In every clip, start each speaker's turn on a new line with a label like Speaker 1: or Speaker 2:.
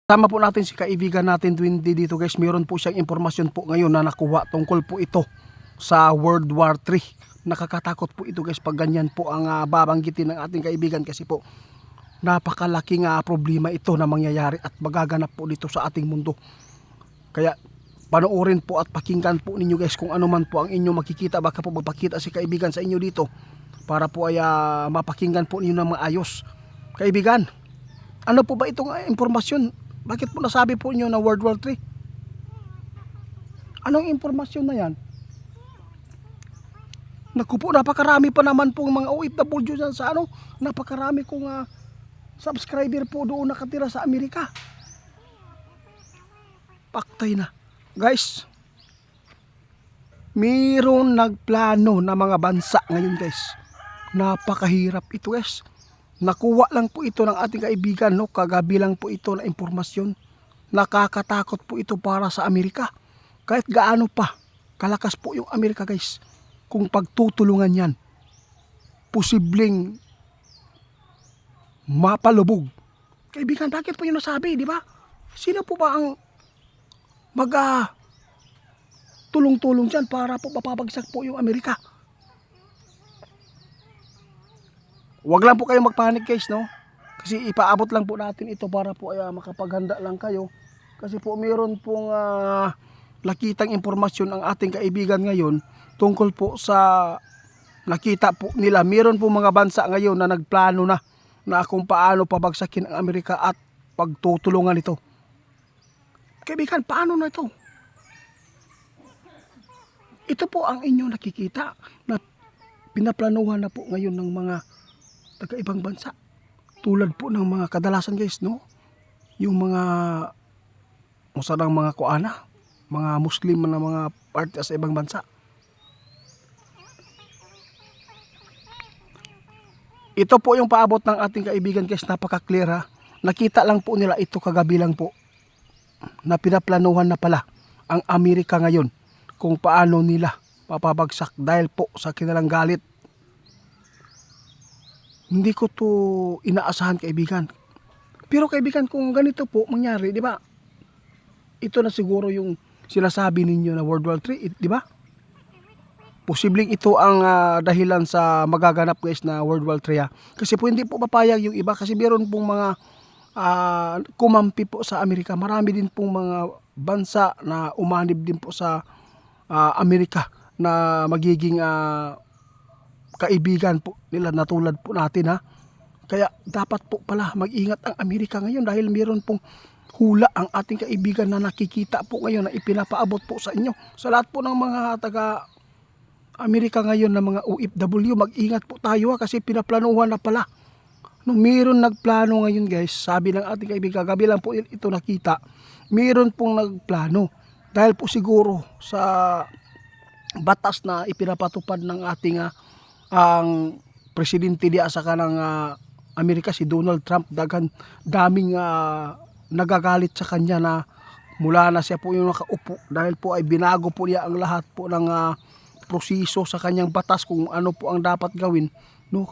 Speaker 1: Tama po natin si kaibigan natin Dwindy dito guys. Meron po siyang impormasyon po ngayon na nakuha tungkol po ito sa World War III. Nakakatakot po ito guys pag ganyan po ang babanggitin ng ating kaibigan, kasi po napakalaking problema ito na mangyayari at magaganap po dito sa ating mundo. Kaya panoorin po at pakinggan po ninyo guys kung ano man po ang inyong makikita. Baka po magpakita si kaibigan sa inyo dito para po ay mapakinggan po ninyo ng maayos. Kaibigan, ano po ba itong impormasyon? Bakit po nasabi po niyo na World War III? Anong impormasyon na yan? Naku po, napakarami pa naman po mga OFW dyan sa napakarami kong subscriber po doon nakatira sa Amerika. Paktay na. Guys, mayroon nagplano na mga bansa ngayon guys. Napakahirap ito guys. Nakuha lang po ito ng ating kaibigan, no? Kagabi lang po ito na impormasyon. Nakakatakot po ito para sa Amerika. Kahit gaano pa kalakas po yung Amerika guys, kung pagtutulungan yan, posibleng mapalubog. Kaibigan, bakit po yun nasabi, di ba? Sino po ba ang tulong-tulong dyan para po mapapagsak po yung Amerika? Huwag lang po kayong magpanik guys, no? Kasi ipaabot lang po natin ito para po ay makapaghanda lang kayo. Kasi po mayroon pong nakitang impormasyon ang ating kaibigan ngayon tungkol po sa nakita po nila. Mayroon po mga bansa ngayon na nagplano na kung paano pabagsakin ang Amerika at pagtutulungan ito. Kaibigan, paano na ito? Ito po ang inyong nakikita na pinaplanuhan na po ngayon ng mga taga-ibang bansa. Tulad po ng mga kadalasan guys, no? Yung mga musadang mga kuana, mga Muslim na mga parte sa ibang bansa. Ito po yung paabot ng ating kaibigan guys, napaka-clear ha. Nakita lang po nila ito kagabi lang po na pinaplanuhan na pala ang Amerika ngayon kung paano nila papabagsak dahil po sa kanilang galit. Hindi ko to inaasahan kaibigan. Pero kaibigan, kung ganito po mangyari, di ba? Ito na siguro yung sinasabi ninyo na World War III, di ba? Posibleng ito ang dahilan sa magaganap guys na World War III. Kasi po hindi po papayag yung iba kasi meron pong mga kumampi po sa Amerika. Marami din pong mga bansa na umanib din po sa Amerika na magiging kaibigan po nila na tulad po natin ha. Kaya dapat po pala mag-ingat ang Amerika ngayon dahil mayroon pong hula ang ating kaibigan na nakikita po ngayon na ipinapaabot po sa inyo. Sa lahat po ng mga taga Amerika ngayon na mga OFW, mag-ingat po tayo ha, kasi pinaplanuhan na pala. No, mayroon nagplano ngayon guys, sabi ng ating kaibigan, gabi lang po ito nakita, mayroon pong nagplano dahil po siguro sa batas na ipinapatupad ng ating ang presidente diya sa kanang Amerika, si Donald Trump. Daming nagagalit sa kanya na mula na siya po yung nakaupo dahil po ay binago po niya ang lahat po ng proseso sa kanyang batas kung ano po ang dapat gawin, no?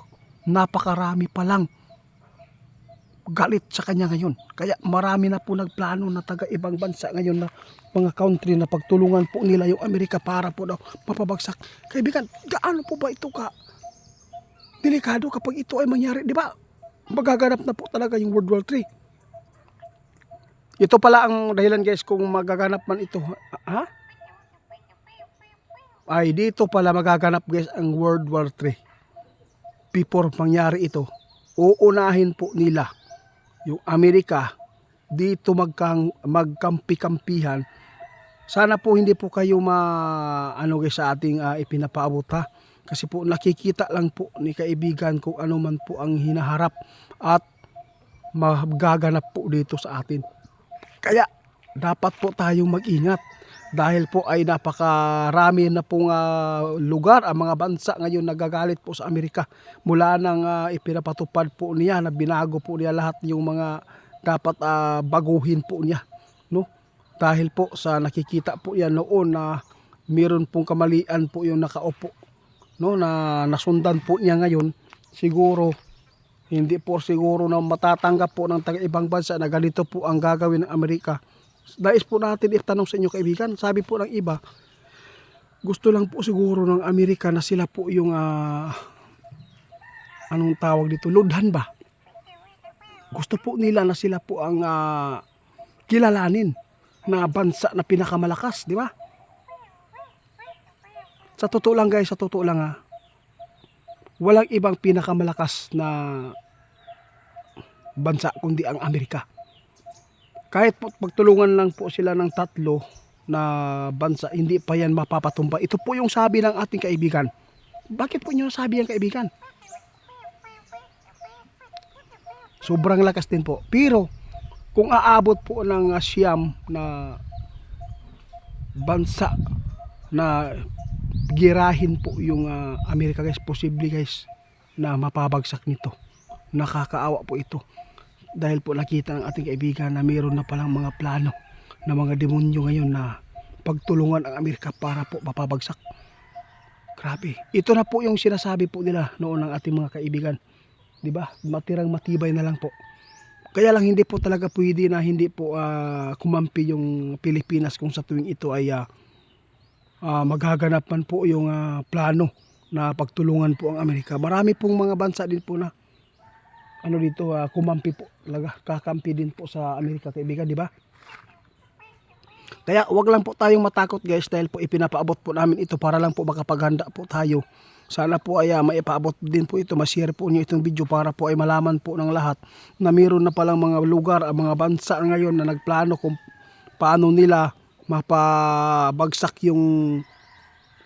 Speaker 1: Napakarami pa lang galit sa kanya ngayon. Kaya marami na po nagplano na taga-ibang bansa ngayon na mga country na pagtulungan po nila yung Amerika para po daw mapabagsak. Kaibigan, gaano po ba ito delikado kapag ito ay mangyari, di ba? Magaganap na po talaga yung World War III. Ito pala ang dahilan guys kung magaganap man ito. Ha? Ay dito pala magaganap guys ang World War III. Before mangyari ito, uunahin po nila yung Amerika dito magkampi-kampihan. Sana po hindi po kayo guys sa ating ipinapaabot ha. Kasi po nakikita lang po ni kaibigan kung ano man po ang hinaharap at magaganap po dito sa atin. Kaya dapat po tayong mag-ingat dahil po ay napakarami na pong lugar, ang mga bansa ngayon nagagalit po sa Amerika. Mula nang ipinapatupad po niya na binago po niya lahat yung mga dapat baguhin po niya, no? Dahil po sa nakikita po yan noon na meron pong kamalian po yung nakaupo, no, na nasundan po niya ngayon. Siguro Hindi po siguro na matatanggap po ng taga-ibang bansa na ganito po ang gagawin ng Amerika. Nais po natin itanong sa inyo kaibigan, sabi po ng iba, gusto lang po siguro ng Amerika na sila po yung anong tawag dito, lodhan ba? Gusto po nila na sila po ang kilalanin na bansa na pinakamalakas, di ba? Sa totoo lang guys, sa totoo lang walang ibang pinakamalakas na bansa kundi ang Amerika. Kahit po pagtulungan lang po sila ng tatlo na bansa, hindi pa yan mapapatumba. Ito po yung sabi ng ating kaibigan. Bakit po nyo sabi yan kaibigan? Sobrang lakas din po. Pero kung aabot po ng siyam na bansa na girahin po yung Amerika guys, posible guys na mapabagsak nito. Nakakaawa po ito. Dahil po nakita ng ating kaibigan na mayroon na palang mga plano na mga demonyo ngayon na pagtulungan ang Amerika para po mapabagsak. Grabe. Ito na po yung sinasabi po nila noon ng ating mga kaibigan. 'Di ba? Matirang matibay na lang po. Kaya lang hindi po talaga pwede na hindi po kumampi yung Pilipinas kung sa tuwing ito ay maghaganap man po yung plano na pagtulungan po ang Amerika. Marami pong mga bansa din po na dito kumampi po talaga, kakampi din po sa Amerika kaibigan, di ba? Kaya wag lang po tayong matakot guys, dahil po ipinapaabot po namin ito para lang po makapaghanda po tayo. Sana po ay maipaabot din po ito, ma-share po niyo itong video para po ay malaman po ng lahat na mayroon na palang mga lugar, mga bansa ngayon na nagplano kung paano nila mapabagsak yung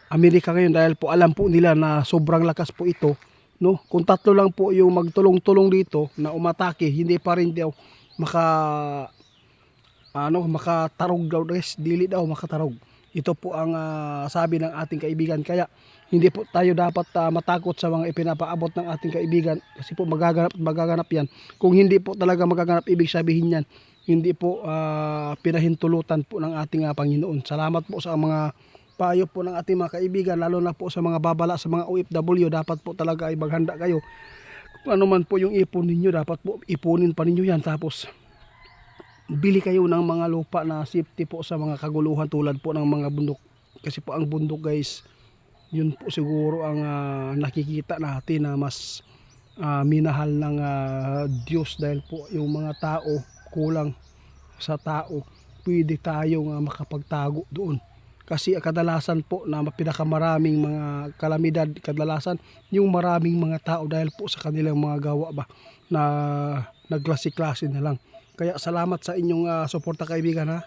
Speaker 1: Amerika ngayon, dahil po alam po nila na sobrang lakas po ito, no? Kung tatlo lang po yung magtulong-tulong dito na umatake, hindi pa rin daw makatarog daw guys, dili daw makatarog. Ito po ang sabi ng ating kaibigan. Kaya hindi po tayo dapat matakot sa mga ipinapaabot ng ating kaibigan, kasi po magaganap yan. Kung hindi po talaga magaganap, ibig sabihin yan hindi po pinahintulutan po ng ating Panginoon. Salamat po sa mga payo po ng ating mga kaibigan, lalo na po sa mga babala, sa mga OFW. Dapat po talaga ay maghanda kayo. Kung ano man po yung ipon ninyo, dapat po ipunin pa ninyo yan. Tapos bili kayo ng mga lupa na safety po sa mga kaguluhan tulad po ng mga bundok. Kasi po ang bundok guys, yun po siguro ang nakikita natin na mas minahal ng Diyos, dahil po yung mga tao, kulang sa tao, pwede tayong makapagtago doon. Kasi kadalasan po na pinakamaraming mga kalamidad, kadalasan yung maraming mga tao, dahil po sa kanilang mga gawa ba na nagklase-klase na lang. Kaya salamat sa inyong suporta kaibigan ha.